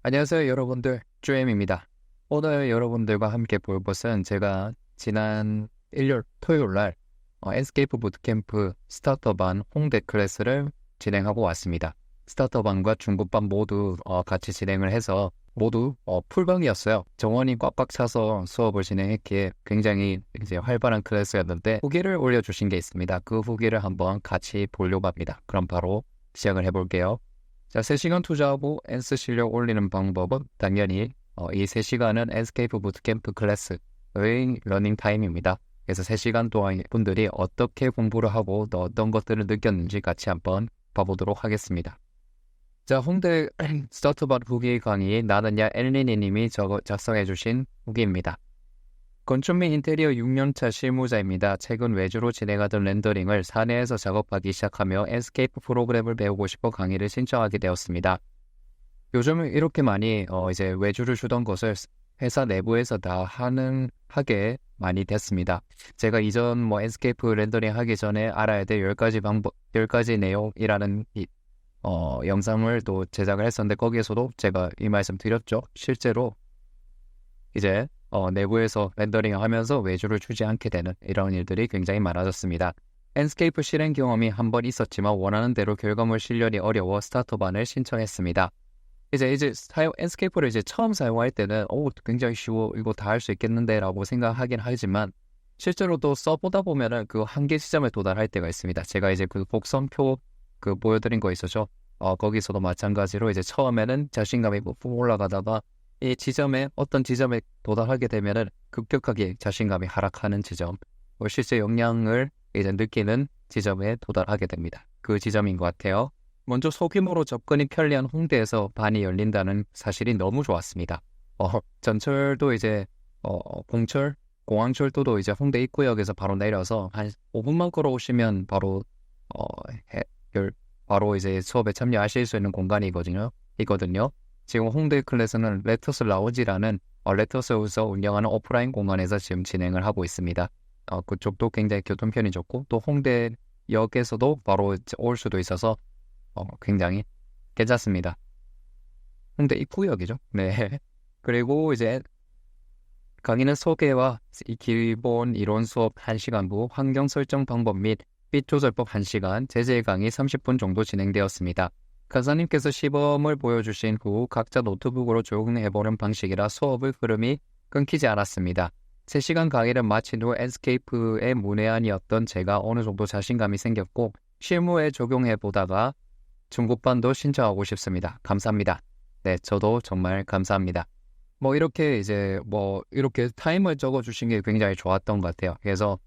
안녕하세요, 여러분들. 쭈엠입니다. 오늘 여러분들과 함께 볼 것은 제가 지난 일요일 토요일 날 에스케이프 부트캠프 스타터반 홍대 클래스를 진행하고 왔습니다. 스타터반과 중급반 모두 같이 진행을 해서 모두 풀방이었어요. 정원이 꽉꽉 차서 수업을 진행했기에 굉장히 이제 활발한 클래스였는데 후기를 올려주신 게 있습니다. 그 후기를 한번 같이 보려고 합니다. 그럼 바로 시작을 해볼게요. 자, 3시간 투자하고 엔스 실력 올리는 방법은 당연히 이 3시간은 에스케이프 부트캠프 클래스의 러닝 타임입니다. 그래서 3시간 동안 분들이 어떻게 공부를 하고 또 어떤 것들을 느꼈는지 같이 한번 봐보도록 하겠습니다. 자, 홍대 스타트반 후기 강의 나는야 엘리니님이 작성해주신 후기입니다. 건축 및 인테리어 6년차 실무자입니다. 최근 외주로 진행하던 렌더링을 사내에서 작업하기 시작하며 에스케이프 프로그램을 배우고 싶어 강의를 신청하게 되었습니다. 요즘 이렇게 많이 이제 외주를 주던 것을 회사 내부에서 다 하게 많이 됐습니다. 제가 이전 에스케이프 렌더링 하기 전에 알아야 될 10가지 방법, 10가지 내용이라는 영상을 또 제작을 했었는데 거기에서도 제가 이 말씀 드렸죠. 실제로 이제 내부에서 렌더링을 하면서 외주를 주지 않게 되는 이런 일들이 굉장히 많아졌습니다. 엔스케이프 실행 경험이 한 번 있었지만 원하는 대로 결과물 실현이 어려워 스타터반을 신청했습니다. 이제 엔스케이프를 이제 처음 사용할 때는 굉장히 쉬워, 이거 다 할 수 있겠는데 라고 생각하긴 하지만 실제로 또 써보다 보면은 그 한계 지점에 도달할 때가 있습니다. 제가 이제 그 곡선표 보여드린 거 있었죠. 거기서도 마찬가지로 이제 처음에는 자신감이 푹 올라가다가 이 지점에 어떤 지점에 도달하게 되면은 급격하게 자신감이 하락하는 지점, 실제 역량을 이제 느끼는 지점에 도달하게 됩니다. 그 지점인 것 같아요. 먼저 소규모로 접근이 편리한 홍대에서 반이 열린다는 사실이 너무 좋았습니다. 전철도 이제 공항철도도 이제 홍대 입구역에서 바로 내려서 한 5분만 걸어오시면 바로 바로 이제 수업에 참여하실 수 있는 공간이거든요. 지금 홍대 클래스는 레터스 라운지라는 레터스에서 운영하는 오프라인 공간에서 지금 진행을 하고 있습니다. 그쪽도 굉장히 교통편이 좋고 또 홍대역에서도 바로 올 수도 있어서 굉장히 괜찮습니다. 홍대 입구역이죠. 네. 그리고 이제 강의는 소개와 이 기본 이론 수업 1시간 후 환경 설정 방법 및 빛 조절법 1시간, 제재 강의 30분 정도 진행되었습니다. 강사님께서 시범을 보여주신 후 각자 노트북으로 적용해보는 방식이라 수업의 흐름이 끊기지 않았습니다. 3시간 강의를 마친 후 엔스케이프의 문외한이었던 제가 어느 정도 자신감이 생겼고 실무에 적용해보다가 중급반도 신청하고 싶습니다. 감사합니다. 네, 저도 정말 감사합니다. 이렇게 이제 이렇게 타임을 적어주신 게 굉장히 좋았던 것 같아요. 그래서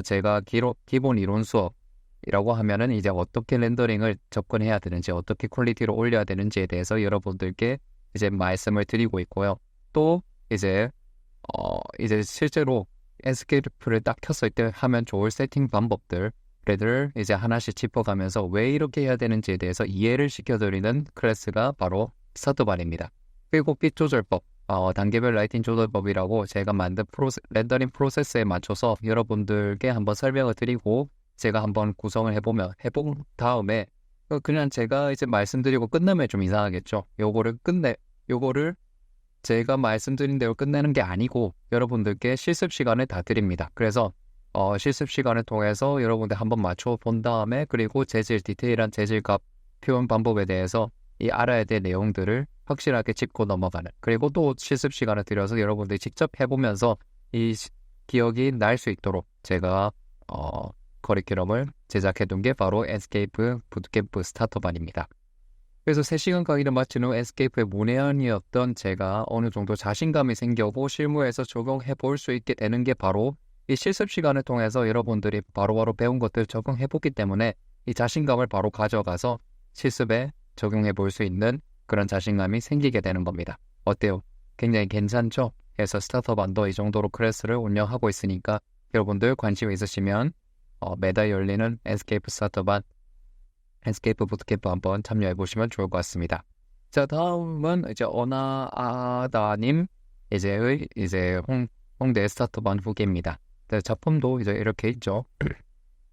제가 기본 이론 수업이라고 하면은 이제 어떻게 렌더링을 접근해야 되는지, 어떻게 퀄리티를 올려야 되는지에 대해서 여러분들께 이제 말씀을 드리고 있고요. 또 이제 실제로 엔스케이프를 딱 켰을 때 하면 좋을 세팅 방법들을 이제 하나씩 짚어가면서 왜 이렇게 해야 되는지에 대해서 이해를 시켜드리는 클래스가 바로 스타터반입니다. 그리고 빛 조절법, 단계별 라이팅 조절법이라고 제가 만든 렌더링 프로세스에 맞춰서 여러분들께 한번 설명을 드리고 제가 한번 구성을 해본 다음에 그냥 제가 이제 말씀드리고 끝나면 좀 이상하겠죠. 요거를 제가 말씀드린 대로 끝내는 게 아니고 여러분들께 실습 시간을 다 드립니다. 그래서 실습 시간을 통해서 여러분들 한번 맞춰 본 다음에 그리고 디테일한 재질값 표현 방법에 대해서 이 알아야 될 내용들을 확실하게 짚고 넘어가는, 그리고 또 실습 시간을 들여서 여러분들이 직접 해보면서 이 기억이 날 수 있도록 제가 커리큘럼을 제작해둔 게 바로 에스케이프 부트캠프 스타터반입니다. 그래서 3시간 강의를 마친 후 에스케이프의 문외한이었던 제가 어느 정도 자신감이 생겨고 실무에서 적용해 볼 수 있게 되는 게 바로 이 실습 시간을 통해서 여러분들이 바로바로 배운 것들 적용해 보기 때문에 이 자신감을 바로 가져가서 실습에 적용해 볼 수 있는 그런 자신감이 생기게 되는 겁니다. 어때요? 굉장히 괜찮죠? 그래서 스타터반도 이 정도로 클래스를 운영하고 있으니까 여러분들 관심 있으시면 매달 열리는 엔스케이프 스타터반, 엔스케이프 부트캠프 한번 참여해 보시면 좋을 것 같습니다. 자, 다음은 이제 어나아다님 이제 홍대 스타터반 후기입니다. 작품도 이제 이렇게 있죠.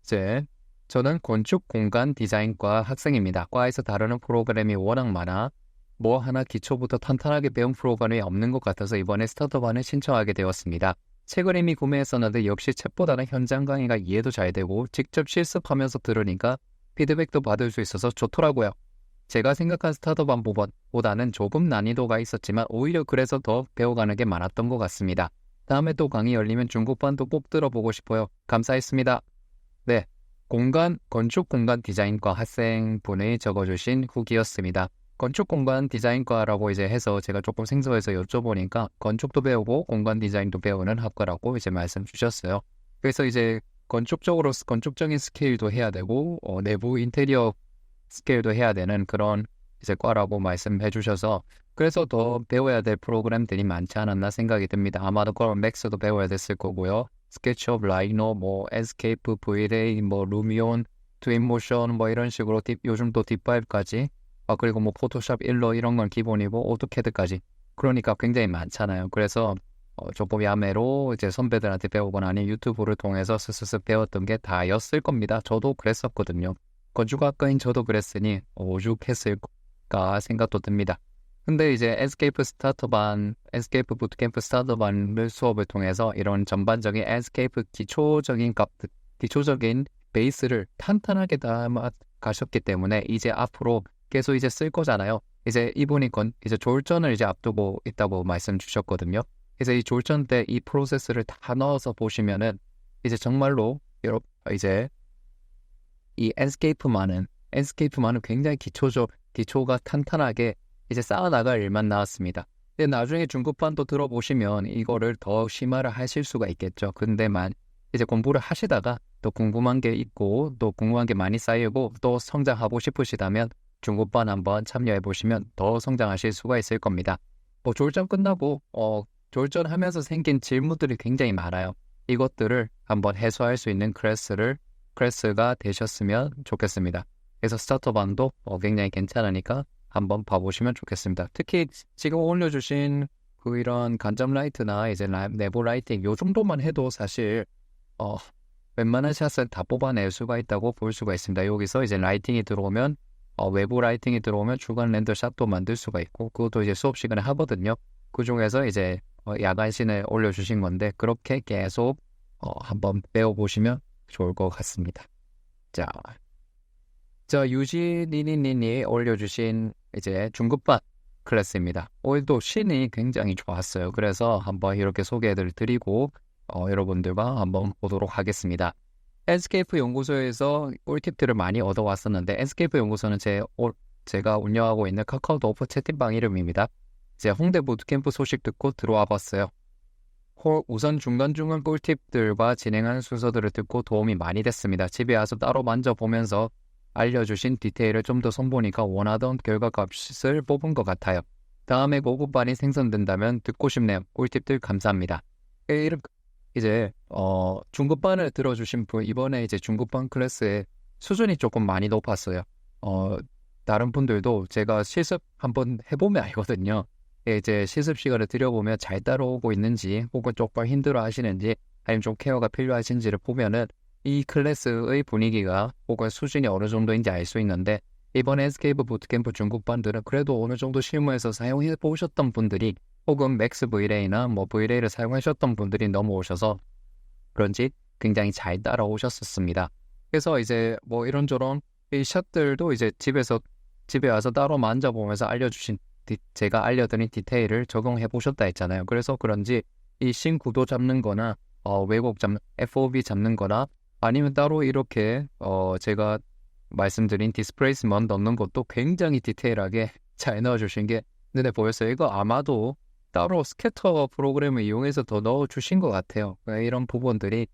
이제 저는 건축 공간 디자인과 학생입니다. 과에서 다루는 프로그램이 워낙 많아 뭐 하나 기초부터 탄탄하게 배운 프로그램이 없는 것 같아서 이번에 스타터반을 신청하게 되었습니다. 책을 이미 구매했었는데 역시 책보다는 현장 강의가 이해도 잘 되고 직접 실습하면서 들으니까 피드백도 받을 수 있어서 좋더라고요. 제가 생각한 스타터반보다는 조금 난이도가 있었지만 오히려 그래서 더 배워가는 게 많았던 것 같습니다. 다음에 또 강의 열리면 중국반도 꼭 들어보고 싶어요. 감사했습니다. 네, 건축 공간 디자인과 학생분이 적어주신 후기였습니다. 건축 공간 디자인과라고 이제 해서 제가 조금 생소해서 여쭤보니까 건축도 배우고 공간 디자인도 배우는 학과라고 이제 말씀 주셨어요. 그래서 이제 건축적인 스케일도 해야 되고 내부 인테리어 스케일도 해야 되는 그런 이제 과라고 말씀해 주셔서 그래서 더 배워야 될 프로그램들이 많지 않았나 생각이 듭니다. 아마도 그럼 맥스도 배워야 됐을 거고요. 스케치업, 라이노, 뭐 에스케이프, V-Ray, 뭐 루미온, 트윈모션 뭐 이런 식으로 요즘 또 딥5까지 그리고 뭐 포토샵 일러 이런 건 기본이고 오토캐드까지 그러니까 굉장히 많잖아요. 그래서 조금 야매로 이제 선배들한테 배우거나 아니면 유튜브를 통해서 스스스 배웠던 게 다였을 겁니다. 저도 그랬었거든요. 건축학과인 저도 그랬으니 오죽했을까 생각도 듭니다. 근데 이제 에스케이프 부트캠프 스타터반을 수업을 통해서 이런 전반적인 에스케이프 기초적인 베이스를 탄탄하게 담아 가셨기 때문에 이제 앞으로 계속 이제 쓸 거잖아요. 이제 이분이 이제 졸전을 이제 앞두고 있다고 말씀 주셨거든요. 그래서 이 졸전 때 이 프로세스를 다 넣어서 보시면은 이제 정말로 이제 이 엔스케이프만은 굉장히 기초가 탄탄하게 이제 쌓아나갈 일만 나왔습니다. 근데 나중에 중급반도 들어보시면 이거를 더 심화를 하실 수가 있겠죠. 근데만 이제 공부를 하시다가 또 궁금한 게 있고 또 궁금한 게 많이 쌓이고 또 성장하고 싶으시다면 중급반 한번 참여해 보시면 더 성장하실 수가 있을 겁니다. 뭐 졸전 끝나고 졸전하면서 생긴 질문들이 굉장히 많아요. 이것들을 한번 해소할 수 있는 클래스가 되셨으면 좋겠습니다. 그래서 스타터반도 굉장히 괜찮으니까 한번 봐보시면 좋겠습니다. 특히 지금 올려주신 이런 간접 라이트나 이제 내부 라이팅 요 정도만 해도 사실 웬만한 샷을 다 뽑아낼 수가 있다고 볼 수가 있습니다. 여기서 이제 라이팅이 들어오면 외부 라이팅이 들어오면 주간 렌더 샷도 만들 수가 있고 그것도 이제 수업 시간에 하거든요. 그 중에서 이제 야간신에 올려주신 건데 그렇게 계속 한번 배워보시면 좋을 것 같습니다. 자 유진이니님이 올려주신 이제 중급반 클래스입니다. 오늘도 신이 굉장히 좋았어요. 그래서 한번 이렇게 소개를 드리고 여러분들과 한번 보도록 하겠습니다. 엔스케이프 연구소에서 꿀팁들을 많이 얻어왔었는데 엔스케이프 연구소는 제가 운영하고 있는 카카오톡 채팅방 이름입니다. 이제 홍대 부트캠프 소식 듣고 들어와 봤어요. 우선 중간중간 꿀팁들과 진행하는 순서들을 듣고 도움이 많이 됐습니다. 집에 와서 따로 만져보면서 알려주신 디테일을 좀 더 선보니까 원하던 결과값을 뽑은 것 같아요. 다음에 고급반이 생성된다면 듣고 싶네요. 꿀팁들 감사합니다. 이제 중급반을 들어주신 분 이번에 이제 중급반 클래스의 수준이 조금 많이 높았어요. 다른 분들도 제가 실습 한번 해보면 알거든요. 이제 실습 시간을 들여보면 잘 따라오고 있는지 혹은 조금 힘들어 하시는지 아니면 좀 케어가 필요하신지를 보면은 이 클래스의 분위기가 혹은 수준이 어느 정도인지 알 수 있는데 이번 에스케이프 부트캠프 중급반들은 그래도 어느 정도 실무에서 사용해 보셨던 분들이 혹은 맥스 V-Ray나 뭐 V-Ray를 사용하셨던 분들이 넘어오셔서 그런지 굉장히 잘 따라오셨었습니다. 그래서 이제 뭐 이런저런 이 샷들도 이제 집에 와서 따로 만져보면서 제가 알려드린 디테일을 적용해 보셨다 했잖아요. 그래서 그런지 이 신구도 잡는 거나 FOV 잡는 거나 아니면 따로 이렇게 제가 말씀드린 디스플레이스먼트 넣는 것도 굉장히 디테일하게 잘 넣어주신 게 눈에 보였어요. 이거 아마도 따로 스캐터 프로그램을 이용해서 더 넣어주신 것 같아요. 이런 부분들이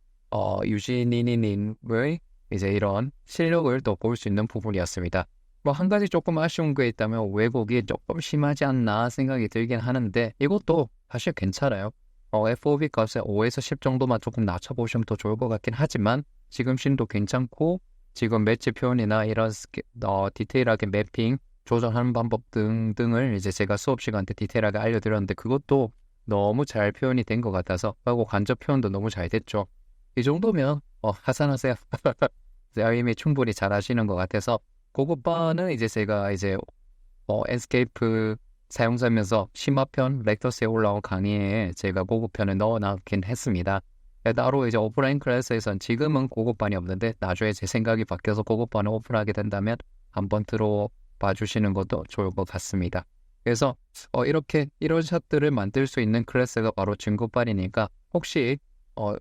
유진이니님의 이제 이런 실력을 또 볼 수 있는 부분이었습니다. 뭐 한 가지 조금 아쉬운 게 있다면 왜곡이 조금 심하지 않나 생각이 들긴 하는데 이것도 사실 괜찮아요. FOV 값에 5에서 10 정도만 조금 낮춰보시면 더 좋을 것 같긴 하지만 지금 신도 괜찮고 지금 매치 표현이나 이런 디테일하게 매핑 조정하는 방법 등등을 이제 제가 수업 시간 때 디테일하게 알려드렸는데 그것도 너무 잘 표현이 된 것 같아서 하고 간접 표현도 너무 잘 됐죠. 이 정도면 하산하세요. 이미 충분히 잘 하시는 것 같아서 고급반은 이제 제가 이제 엔스케이프 사용자면서 심화편 렉터스에 올라온 강의에 제가 고급편을 넣어놨긴 했습니다. 따로 이제 오프라인 클래스에선 지금은 고급반이 없는데 나중에 제 생각이 바뀌어서 고급반을 오픈하게 된다면 한번 들어봐 주시는 것도 좋을 것 같습니다. 그래서 이렇게 이런 샷들을 만들 수 있는 클래스가 바로 중급반이니까 혹시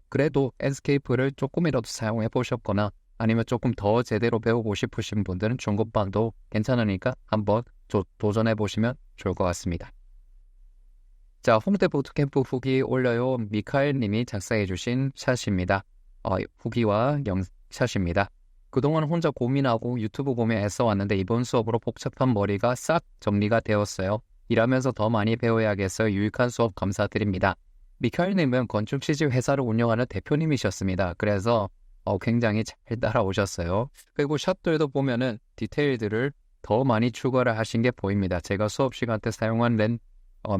그래도 엔스케이프를 조금이라도 사용해 보셨거나 아니면 조금 더 제대로 배우고 싶으신 분들은 중급반도 괜찮으니까 한번 도전해 보시면 좋을 것 같습니다. 자, 홍대 보트캠프 후기 올려요. 미카엘 님이 작성해 주신 샷입니다. 후기와 샷입니다. 그동안 혼자 고민하고 유튜브 보며 애써왔는데 이번 수업으로 복잡한 머리가 싹 정리가 되었어요. 일하면서 더 많이 배워야겠어요. 유익한 수업 감사드립니다. 미카엘 님은 건축 취직 회사를 운영하는 대표님이셨습니다. 그래서 굉장히 잘 따라오셨어요. 그리고 샷들도 보면은 디테일들을 더 많이 추가를 하신 게 보입니다. 제가 수업 시간 때 사용한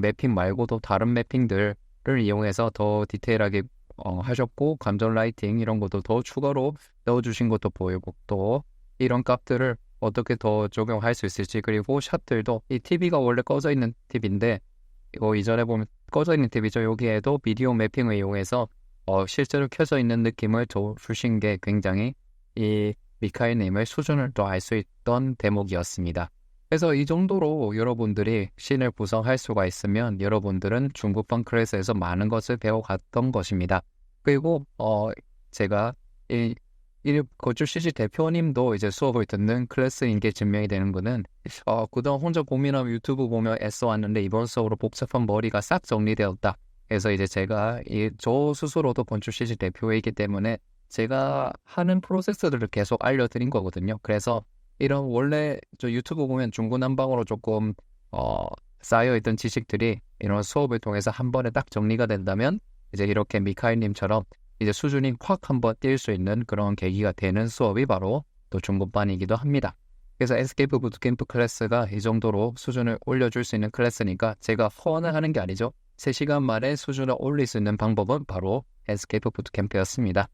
매핑 말고도 다른 매핑들을 이용해서 더 디테일하게 하셨고 감정 라이팅 이런 것도 더 추가로 넣어주신 것도 보이고 또 이런 값들을 어떻게 더 적용할 수 있을지 그리고 샷들도 이 TV가 원래 꺼져 있는 팁인데 이거 이전에 보면 꺼져 있는 팁이죠. 여기에도 비디오 매핑을 이용해서 실제로 켜져 있는 느낌을 주신 게 굉장히 이 미카엘님의 수준을 또 알 수 있던 대목이었습니다. 그래서 이 정도로 여러분들이 씬을 구성할 수가 있으면 여러분들은 중급반 클래스에서 많은 것을 배워갔던 것입니다. 그리고 제가 이 건축 CG 대표님도 이제 수업을 듣는 클래스인 게 증명이 되는 거는 그동안 혼자 고민하며 유튜브 보며 애써왔는데 이번 수업으로 복잡한 머리가 싹 정리되었다. 그래서 이제 제가 저 스스로도 건축 CG 대표이기 때문에 제가 하는 프로세스들을 계속 알려드린 거거든요. 그래서 이런 원래 저 유튜브 보면 중구난방으로 조금 쌓여있던 지식들이 이런 수업을 통해서 한 번에 딱 정리가 된다면 이제 이렇게 미카엘님처럼 이제 수준이 확 한번 뛸 수 있는 그런 계기가 되는 수업이 바로 또 중급반이기도 합니다. 그래서 에스케이프 부트캠프 클래스가 이 정도로 수준을 올려줄 수 있는 클래스니까 제가 후원을 하는 게 아니죠. 3시간 만에 수준을 올릴 수 있는 방법은 바로 에스케이프 부트캠프였습니다.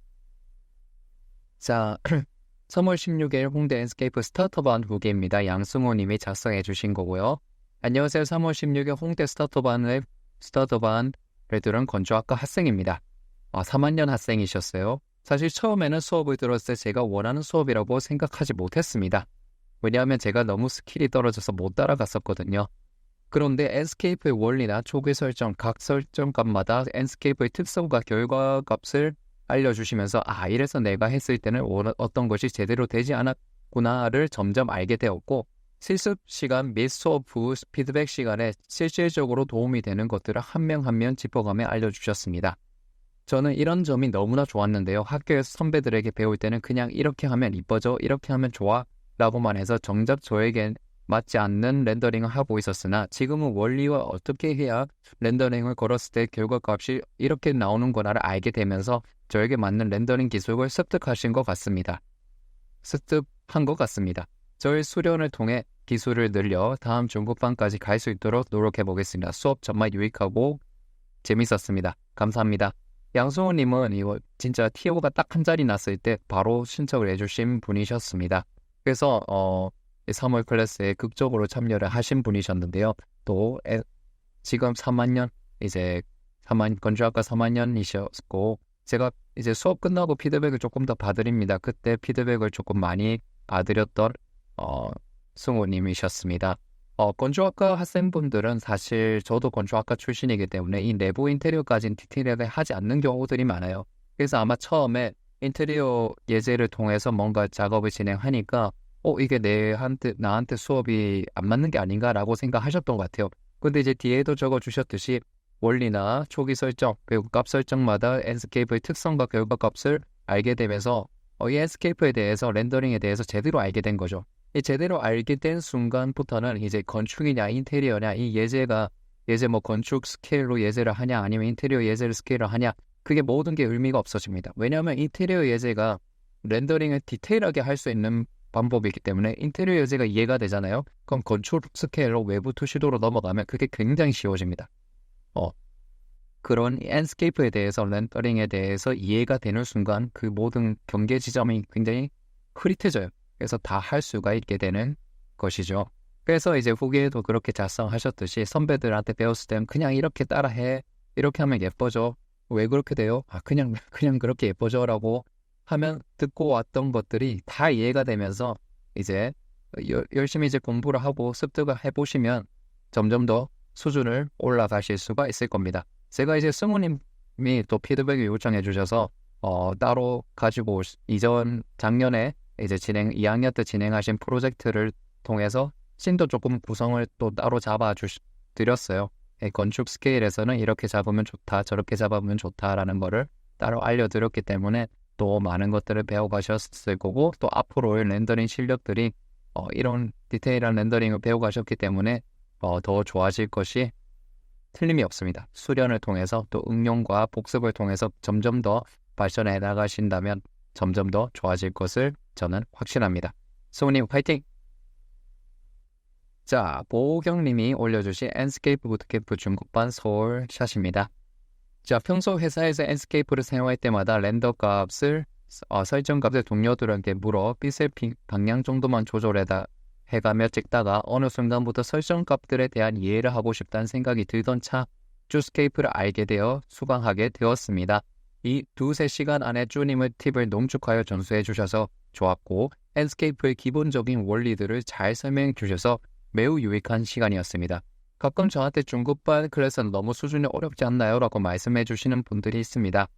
자, 3월 16일 홍대 엔스케이프 스타터반 후기입니다. 양승호님이 작성해 주신 거고요. 안녕하세요. 3월 16일 홍대 스타터반을 들은 건축학과 학생입니다. 3학년 학생이셨어요. 사실 처음에는 수업을 들었을 때 제가 원하는 수업이라고 생각하지 못했습니다. 왜냐하면 제가 너무 스킬이 떨어져서 못 따라갔었거든요. 그런데 엔스케이프의 원리나 초기 설정, 각 설정값마다 엔스케이프의 특성과 결과값을 알려주시면서 이래서 내가 했을 때는 어떤 것이 제대로 되지 않았구나를 점점 알게 되었고 실습 시간 및 수업 후 피드백 시간에 실질적으로 도움이 되는 것들을 한 명 한 명 짚어가며 알려주셨습니다. 저는 이런 점이 너무나 좋았는데요. 학교에서 선배들에게 배울 때는 그냥 이렇게 하면 이뻐져, 이렇게 하면 좋아 라고만 해서 정작 저에겐 맞지 않는 렌더링을 하고 있었으나 지금은 원리와 어떻게 해야 렌더링을 걸었을 때 결과값이 이렇게 나오는구나를 알게 되면서 저에게 맞는 렌더링 기술을 습득한 것 같습니다. 저의 수련을 통해 기술을 늘려 다음 중급반까지 갈 수 있도록 노력해 보겠습니다. 수업 정말 유익하고 재밌었습니다. 감사합니다. 양승호님은 이거 진짜 TO가 딱 한 자리 났을 때 바로 신청을 해주신 분이셨습니다. 그래서 3월 클래스에 극적으로 참여를 하신 분이셨는데요. 또 지금 3학년 이제 건축학과 3학년이셨고 제가 이제 수업 끝나고 피드백을 조금 더 봐드립니다. 그때 피드백을 조금 많이 봐드렸던 승호님이셨습니다. 건축학과 학생분들은 사실 저도 건축학과 출신이기 때문에 이 내부 인테리어까지는 디테일하게 하지 않는 경우들이 많아요. 그래서 아마 처음에 인테리어 예제를 통해서 뭔가 작업을 진행하니까 이게 나한테 수업이 안 맞는 게 아닌가라고 생각하셨던 것 같아요. 근데 이제 뒤에도 적어주셨듯이 원리나 초기 설정 그리고 값 설정마다 엔스케이프의 특성과 결과값을 알게 되면서 이 엔스케이프에 대해서 렌더링에 대해서 제대로 알게 된 거죠. 이 제대로 알게 된 순간부터는 이제 건축이냐 인테리어냐 이 예제 뭐 건축 스케일로 예제를 하냐 아니면 인테리어 예제를 스케일로 하냐 그게 모든 게 의미가 없어집니다. 왜냐하면 인테리어 예제가 렌더링을 디테일하게 할 수 있는 방법이기 때문에 인테리어 예제가 이해가 되잖아요. 그럼 건축 스케일로 외부 투시도로 넘어가면 그게 굉장히 쉬워집니다. 그런 엔스케이프에 대해서 렌더링에 대해서 이해가 되는 순간 그 모든 경계 지점이 굉장히 흐릿해져요. 그래서 다 할 수가 있게 되는 것이죠. 그래서 이제 후기에도 그렇게 작성하셨듯이 선배들한테 배웠을 때는 그냥 이렇게 따라해. 이렇게 하면 예뻐져. 왜 그렇게 돼요? 그냥 그렇게 예뻐져라고 하면 듣고 왔던 것들이 다 이해가 되면서 이제 열심히 이제 공부를 하고 습득을 해보시면 점점 더 수준을 올라가실 수가 있을 겁니다. 제가 이제 승우님이 또 피드백을 요청해 주셔서 따로 가지고 작년에 이제 2학년 때 진행하신 프로젝트를 통해서 씬도 조금 구성을 또 따로 드렸어요. 건축 스케일에서는 이렇게 잡으면 좋다, 저렇게 잡으면 좋다라는 거를 따로 알려드렸기 때문에 또 많은 것들을 배워가셨을 거고, 또 앞으로의 렌더링 실력들이 이런 디테일한 렌더링을 배워가셨기 때문에 더 좋아질 것이 틀림이 없습니다. 수련을 통해서 또 응용과 복습을 통해서 점점 더 발전해 나가신다면 점점 더 좋아질 것을 저는 확신합니다. 승우님 화이팅! 자, 보경님이 올려주신 엔스케이프 부트캠프 중국반 서울샷입니다. 자, 평소 회사에서 엔스케이프를 사용할 때마다 렌더 값을 설정 값을 동료들에게 물어 빛의 방향 정도만 해가며 찍다가 어느 순간부터 설정 값들에 대한 이해를 하고 싶다는 생각이 들던 차 쭈스케이프를 알게 되어 수강하게 되었습니다. 이 2-3시간 안에 쭈님의 팁을 농축하여 전수해 주셔서 좋았고, 엔스케이프의 기본적인 원리들을 잘 설명해 주셔서 매우 유익한 시간이었습니다. 가끔 저한테 중급반 클래스는 너무 수준이 어렵지 않나요? 라고 말씀해 주시는 분들이 있습니다.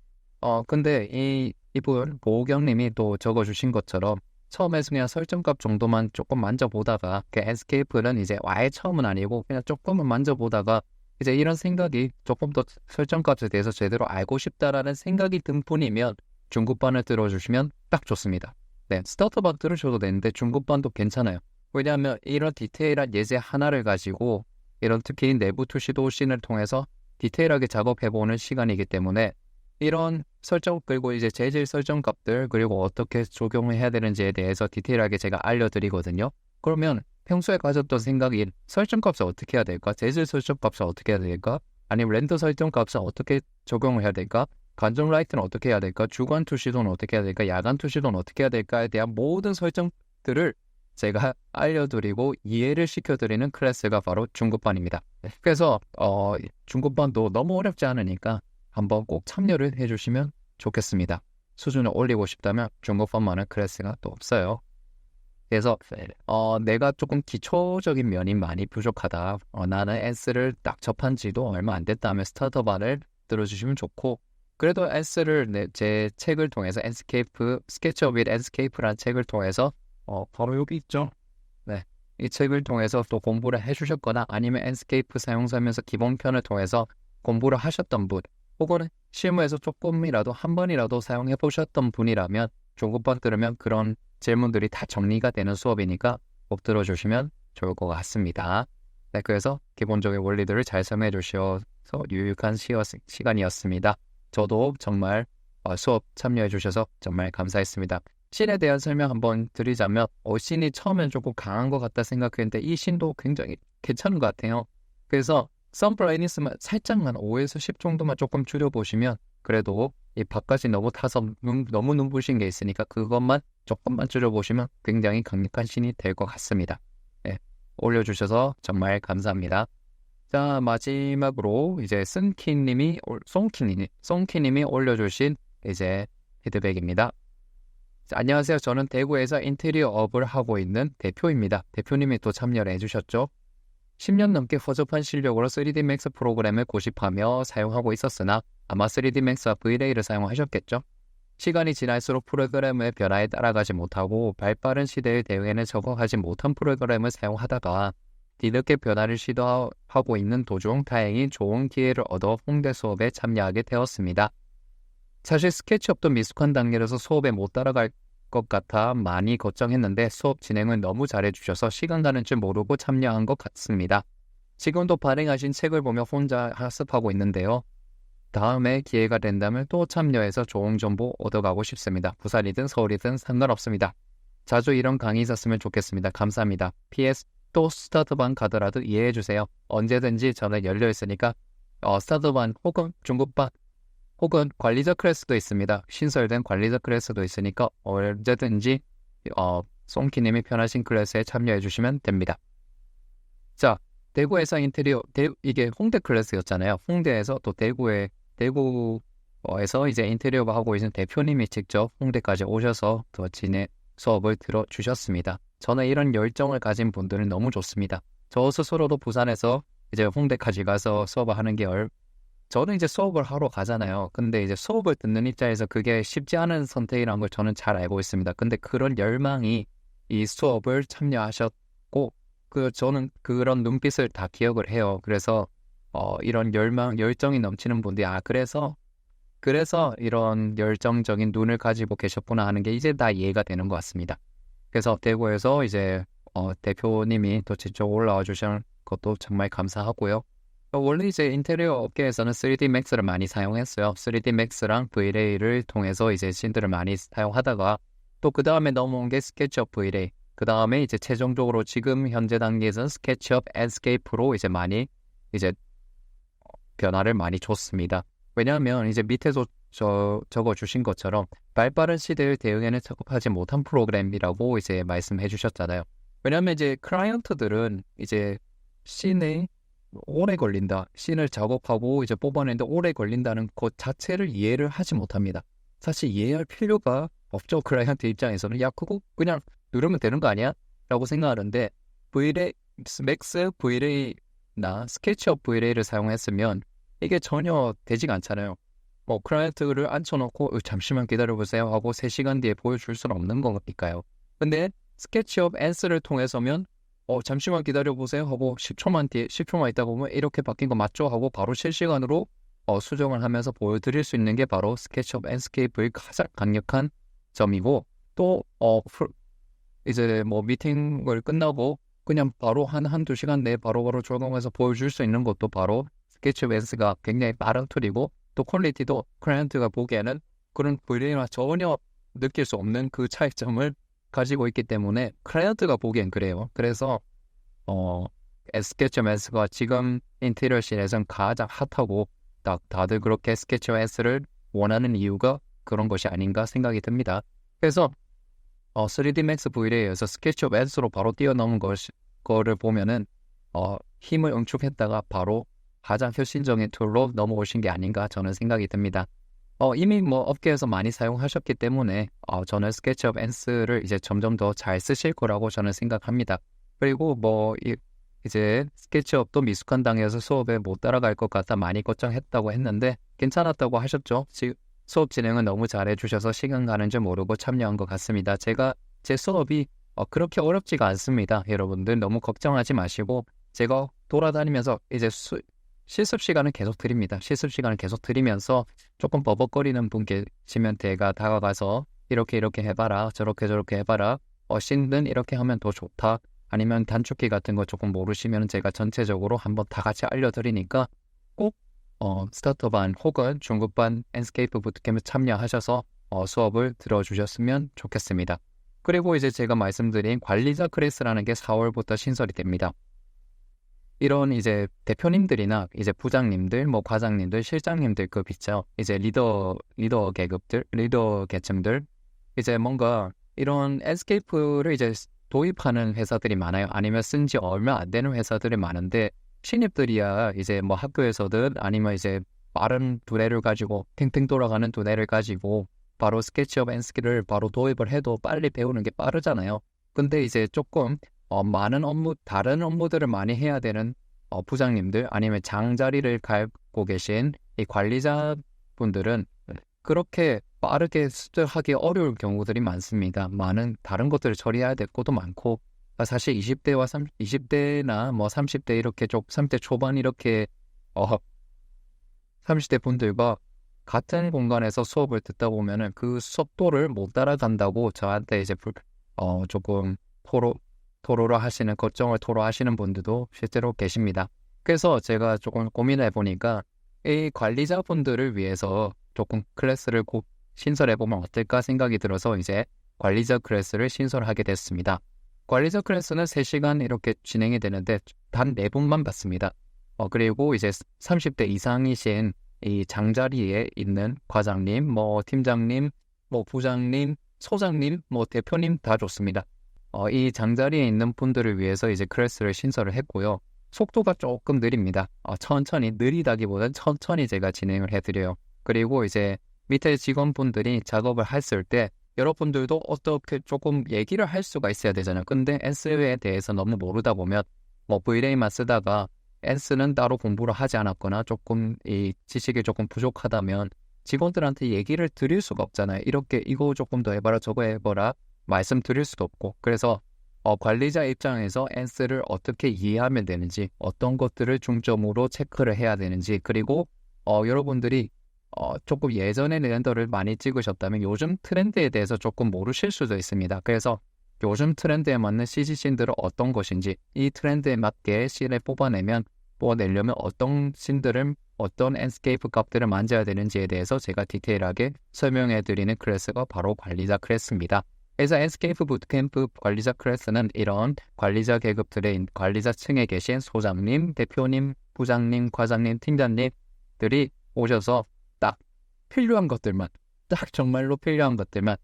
근데 이분 보경님이 또 적어주신 것처럼 처음에서 그냥 설정값 정도만 조금 만져보다가 엔스케이프는 이제 아예 처음은 아니고 그냥 조금은 만져보다가 이제 이런 생각이 조금 더 설정값에 대해서 제대로 알고 싶다라는 생각이 든 분이면 중급반을 들어주시면 딱 좋습니다. 네, 스타터반 들으셔도 되는데 중급반도 괜찮아요. 왜냐하면 이런 디테일한 예제 하나를 가지고 이런 특히 내부 투시도 씬을 통해서 디테일하게 작업해보는 시간이기 때문에 이런 설정 그리고 이제 재질 설정 값들 그리고 어떻게 적용을 해야 되는지에 대해서 디테일하게 제가 알려드리거든요. 그러면 평소에 가졌던 생각이 설정 값을 어떻게 해야 될까? 재질 설정 값을 어떻게 해야 될까? 아니면 렌더 설정 값을 어떻게 적용을 해야 될까? 관전 라이트는 어떻게 해야 될까? 주간 투시도는 어떻게 해야 될까? 야간 투시도는 어떻게 해야 될까에 대한 모든 설정들을 제가 알려드리고 이해를 시켜드리는 클래스가 바로 중급반입니다. 그래서 중급반도 너무 어렵지 않으니까 한번 꼭 참여를 해주시면 좋겠습니다. 수준을 올리고 싶다면 중급반만은 클래스가 또 없어요. 그래서 내가 조금 기초적인 면이 많이 부족하다. 나는 S를 딱 접한 지도 얼마 안 됐다면 스타터반을 들어주시면 좋고, 그래도 S를 제 책을 통해서 스케치업 윗 엔스케이프라는 책을 통해서 바로 여기 있죠. 네, 이 책을 통해서 또 공부를 해주셨거나 아니면 엔스케이프 사용하면서 기본편을 통해서 공부를 하셨던 분, 혹은 실무에서 조금이라도 한 번이라도 사용해 보셨던 분이라면 중급반 들으면 그런 질문들이 다 정리가 되는 수업이니까 꼭 들어주시면 좋을 것 같습니다. 네, 그래서 기본적인 원리들을 잘 설명해 주셔서 유익한 시간이었습니다. 저도 정말 수업 참여해 주셔서 정말 감사했습니다. 씬에 대한 설명 한번 드리자면 씬이 처음엔 조금 강한 것 같다 생각했는데 이 씬도 굉장히 괜찮은 것 같아요. 그래서 선브라이니스만 살짝만 5에서 10 정도만 조금 줄여보시면 그래도 이 밖까지 너무 타서 너무 눈부신 게 있으니까 그것만 조금만 줄여보시면 굉장히 강력한 씬이 될 것 같습니다. 네, 올려주셔서 정말 감사합니다. 자, 마지막으로 이제 송키님이 올려주신 이제 피드백입니다. 자, 안녕하세요. 저는 대구에서 인테리어 업을 하고 있는 대표입니다. 대표님이 또 참여를 해주셨죠. 10년 넘게 허접한 실력으로 3D Max 프로그램을 고집하며 사용하고 있었으나 아마 3D Max와 V-Ray를 사용하셨겠죠. 시간이 지날수록 프로그램의 변화에 따라가지 못하고 발빠른 시대의 대응에는 적응하지 못한 프로그램을 사용하다가 뒤늦게 변화를 시도하고 있는 도중 다행히 좋은 기회를 얻어 홍대 수업에 참여하게 되었습니다. 사실 스케치업도 미숙한 단계라서 수업에 못 따라갈 것 같아 많이 걱정했는데 수업 진행을 너무 잘해주셔서 시간 가는 줄 모르고 참여한 것 같습니다. 지금도 발행하신 책을 보며 혼자 학습하고 있는데요. 다음에 기회가 된다면 또 참여해서 좋은 정보 얻어가고 싶습니다. 부산이든 서울이든 상관없습니다. 자주 이런 강의 있었으면 좋겠습니다. 감사합니다. PS 또 스타트반 가더라도 이해해주세요. 언제든지 저는 열려있으니까 스타트반 혹은 중급반 혹은 관리자 클래스도 있습니다. 신설된 관리자 클래스도 있으니까 언제든지 송키님이 편하신 클래스에 참여해주시면 됩니다. 자, 대구에서 인테리어, 이게 홍대 클래스였잖아요. 홍대에서 또 대구에서 이제 인테리어가 하고 있는 대표님이 직접 홍대까지 오셔서 또 수업을 들어주셨습니다. 저는 이런 열정을 가진 분들은 너무 좋습니다. 저 스스로도 부산에서 이제 홍대까지 가서 수업을 하는 게 저는 이제 수업을 하러 가잖아요. 근데 이제 수업을 듣는 입장에서 그게 쉽지 않은 선택이라는 걸 저는 잘 알고 있습니다. 근데 그런 열망이 이 수업을 참여하셨고, 저는 그런 눈빛을 다 기억을 해요. 그래서, 이런 열정이 넘치는 분들이, 그래서 이런 열정적인 눈을 가지고 계셨구나 하는 게 이제 다 이해가 되는 것 같습니다. 그래서 대구에서 이제, 대표님이 또 직접 올라와 주신 것도 정말 감사하고요. 원래 이제 인테리어 업계에서는 3D Max를 많이 사용했어요. 3D Max랑 V-Ray를 통해서 이제 씬들을 많이 사용하다가 또 그 다음에 넘어온 게 스케치업 V-Ray. 그 다음에 이제 최종적으로 지금 현재 단계에서는 스케치업 앤스케이프로 이제 변화를 많이 줬습니다. 왜냐하면 이제 밑에서 적어 주신 것처럼 발빠른 시대의 대응에는 적합하지 못한 프로그램이라고 이제 말씀해 주셨잖아요. 왜냐하면 이제 클라이언트들은 이제 씬에 오래 걸린다. 씬을 작업하고 이제 뽑아내는데 오래 걸린다는 것 자체를 이해를 하지 못합니다. 사실 이해할 필요가 없죠. 클라이언트 입장에서는 야 그거 그냥 누르면 되는 거 아니야? 라고 생각하는데 V-Ray, 맥스 V-Ray나 스케치업 V-Ray를 사용했으면 이게 전혀 되지가 않잖아요. 뭐 클라이언트를 앉혀놓고 잠시만 기다려보세요 하고 3시간 뒤에 보여줄 수는 없는 거니까요. 근데 스케치업 앤스를 통해서면 잠시만 기다려보세요 하고 10초만 있다 보면 이렇게 바뀐 거 맞죠? 하고 바로 실시간으로 수정을 하면서 보여드릴 수 있는 게 바로 스케치업 앤스케이프의 가장 강력한 점이고 또 이제 뭐 미팅을 끝나고 그냥 바로 한두 시간 내에 바로바로 적용해서 보여줄 수 있는 것도 바로 스케치업 앤스가 굉장히 빠른 툴이고 또 퀄리티도 클라이언트가 보기에는 그런 V-Ray나 전혀 느낄 수 없는 그 차이점을 가지고 있기 때문에 클라이언트가 보기엔 그래요. 그래서 스케치업 S가 지금 인테리어 씬에선 가장 핫하고 다들 그렇게 스케치업 S를 원하는 이유가 그런 것이 아닌가 생각이 듭니다. 그래서 3D Max V-Ray에서 스케치업 S로 바로 뛰어넘은 거를 보면은 힘을 응축했다가 바로 가장 혁신적인 툴로 넘어오신 게 아닌가 저는 생각이 듭니다. 이미 뭐 업계에서 많이 사용하셨기 때문에 저는 스케치업 S를 이제 점점 더 잘 쓰실 거라고 저는 생각합니다. 그리고 뭐 이제 스케치업도 미숙한 당에서 수업에 못 따라갈 것 같다 많이 걱정했다고 했는데 괜찮았다고 하셨죠? 수업 진행은 너무 잘해주셔서 시간 가는 줄 모르고 참여한 것 같습니다. 제 수업이 그렇게 어렵지가 않습니다. 여러분들 너무 걱정하지 마시고 제가 돌아다니면서 이제 실습 시간은 계속 드립니다. 실습 시간을 계속 드리면서 조금 버벅거리는 분 계시면 제가 다가가서 이렇게 해봐라 저렇게 해봐라 씬은 이렇게 하면 더 좋다 아니면 단축키 같은 거 조금 모르시면 제가 전체적으로 한번 다 같이 알려드리니까 꼭 스타터반 혹은 중급반 앤스케이프 부트캠에 참여하셔서 수업을 들어주셨으면 좋겠습니다. 그리고 이제 제가 말씀드린 관리자 클래스라는 게 4월부터 신설이 됩니다. 이런 이제 대표님들이나 이제 부장님들, 뭐 과장님들, 실장님들 급 있죠. 이제 리더 계층들 이제 뭔가 이런 앤스케이프를 이제 도입하는 회사들이 많아요. 아니면 쓴 지 얼마 안 되는 회사들이 많은데 신입들이야 이제 뭐 학교에서든 아니면 이제 빠른 두뇌를 가지고 탱탱 돌아가는 두뇌를 가지고 바로 스케치업 앤스키를 바로 도입을 해도 빨리 배우는 게 빠르잖아요. 근데 이제 조금 많은 다른 업무들을 많이 해야 되는 부장님들 아니면 장자리를 갖고 계신 이 관리자분들은 그렇게 빠르게 수정하기 어려울 경우들이 많습니다. 많은 다른 것들을 처리해야 될 것도 많고 사실 20대나 뭐 30대 이렇게 30대 초반 이렇게 30대 분들과 같은 공간에서 수업을 듣다 보면은 그 속도를 못 따라간다고 저한테 이제 조금 토로를 하시는 걱정을 토로하시는 분들도 실제로 계십니다. 그래서 제가 조금 고민해 보니까 이 관리자분들을 위해서 조금 클래스를 꼭 신설해 보면 어떨까 생각이 들어서 이제 관리자 클래스를 신설하게 됐습니다. 관리자 클래스는 3시간 이렇게 진행이 되는데 단 4분만 받습니다. 그리고 이제 30대 이상이신 이 장자리에 있는 과장님, 뭐 팀장님, 뭐 부장님, 소장님, 뭐 대표님 다 좋습니다. 이 장자리에 있는 분들을 위해서 이제 클래스를 신설을 했고요. 속도가 조금 느립니다. 천천히, 느리다기보다는 천천히 제가 진행을 해드려요. 그리고 이제 밑에 직원분들이 작업을 했을 때 여러분들도 어떻게 조금 얘기를 할 수가 있어야 되잖아요. 근데 엔스에 대해서 너무 모르다 보면 뭐 브이레이만 쓰다가 엔스는 따로 공부를 하지 않았거나 조금 이 지식이 조금 부족하다면 직원들한테 얘기를 드릴 수가 없잖아요. 이렇게 이거 조금 더 해봐라 저거 해봐라 말씀드릴 수도 없고. 그래서 관리자 입장에서 엔스를 어떻게 이해하면 되는지, 어떤 것들을 중점으로 체크를 해야 되는지, 그리고 여러분들이 조금 예전에 렌더를 많이 찍으셨다면 요즘 트렌드에 대해서 조금 모르실 수도 있습니다. 그래서 요즘 트렌드에 맞는 CG씬들은 어떤 것인지, 이 트렌드에 맞게 씬을 뽑아내려면 어떤 씬들을, 어떤 엔스케이프 값들을 만져야 되는지에 대해서 제가 디테일하게 설명해 드리는 클래스가 바로 관리자 클래스입니다. 그래서 엔스케이프 부트캠프 관리자 클래스는 이런 관리자 계급들의 관리자층에 계신 소장님, 대표님, 부장님, 과장님, 팀장님들이 오셔서 딱 필요한 것들만, 딱 정말로 필요한 것들만,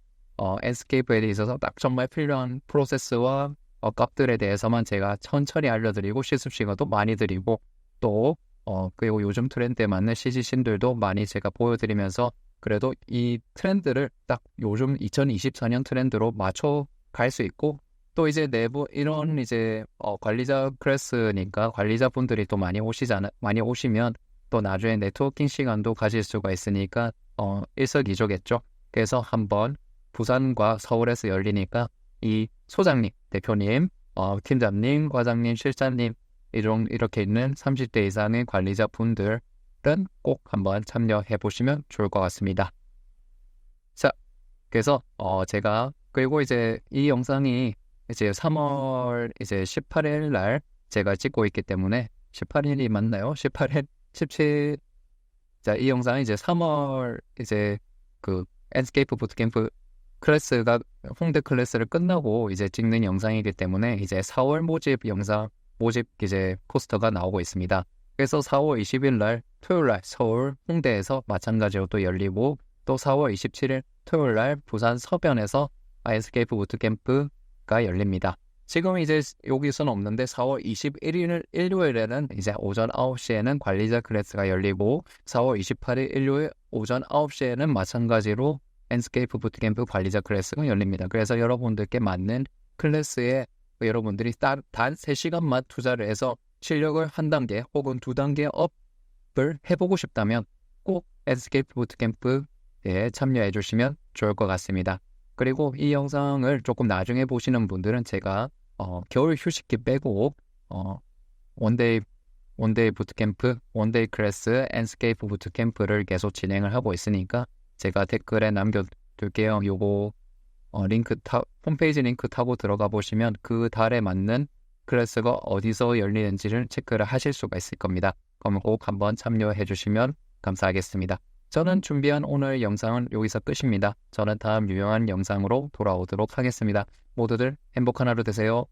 엔스케이프에 있어서 딱 정말 필요한 프로세스와 값들에 대해서만 제가 천천히 알려드리고 실습 시간도 많이 드리고 또 그리고 요즘 트렌드에 맞는 CG씬들도 많이 제가 보여드리면서 그래도 이 트렌드를 딱 요즘 2024년 트렌드로 맞춰 갈 수 있고 또 이제 내부 이런 이제 관리자 클래스니까 관리자분들이 또 많이 오시면 또 나중에 네트워킹 시간도 가질 수가 있으니까 일석이조겠죠. 그래서 한번 부산과 서울에서 열리니까 이 소장님, 대표님, 팀장님, 과장님, 실장님 이렇게 있는 30대 이상의 관리자분들은 꼭 한번 참여해 보시면 좋을 것 같습니다. 자, 그래서 제가 그리고 이제 이 영상이 이제 3월 이제 18일 날 제가 찍고 있기 때문에 18일이 맞나요? 18일, 17. 자, 이 영상이 이제 3월 이제 그 엔스케이프 부트캠프 클래스가 홍대 클래스를 끝나고 이제 찍는 영상이기 때문에 이제 4월 모집 이제 포스터가 나오고 있습니다. 그래서 4월 20일 날 토요일 날 서울 홍대에서 마찬가지로 또 열리고 또 4월 27일 토요일 날 부산 서변에서 엔스케이프 부트캠프가 열립니다. 지금 이제 여기서는 없는데 4월 21일 일요일에는 이제 오전 9시에는 관리자 클래스가 열리고 4월 28일 일요일 오전 9시에는 마찬가지로 엔스케이프 부트캠프 관리자 클래스가 열립니다. 그래서 여러분들께 맞는 클래스에 여러분들이 단 3시간만 투자를 해서 실력을 한 단계 혹은 2단계 업을 해보고 싶다면 꼭 엔스케이프 부트캠프에 참여해 주시면 좋을 것 같습니다. 그리고 이 영상을 조금 나중에 보시는 분들은 제가 겨울 휴식기 빼고 원데이 부트캠프, 원데이 클래스, 엔스케이프 부트캠프를 계속 진행을 하고 있으니까 제가 댓글에 남겨둘게요. 요거 홈페이지 링크 타고 들어가 보시면 그 달에 맞는 클래스가 어디서 열리는지를 체크를 하실 수가 있을 겁니다. 그럼 꼭 한번 참여해 주시면 감사하겠습니다. 저는 준비한 오늘 영상은 여기서 끝입니다. 저는 다음 유용한 영상으로 돌아오도록 하겠습니다. 모두들 행복한 하루 되세요.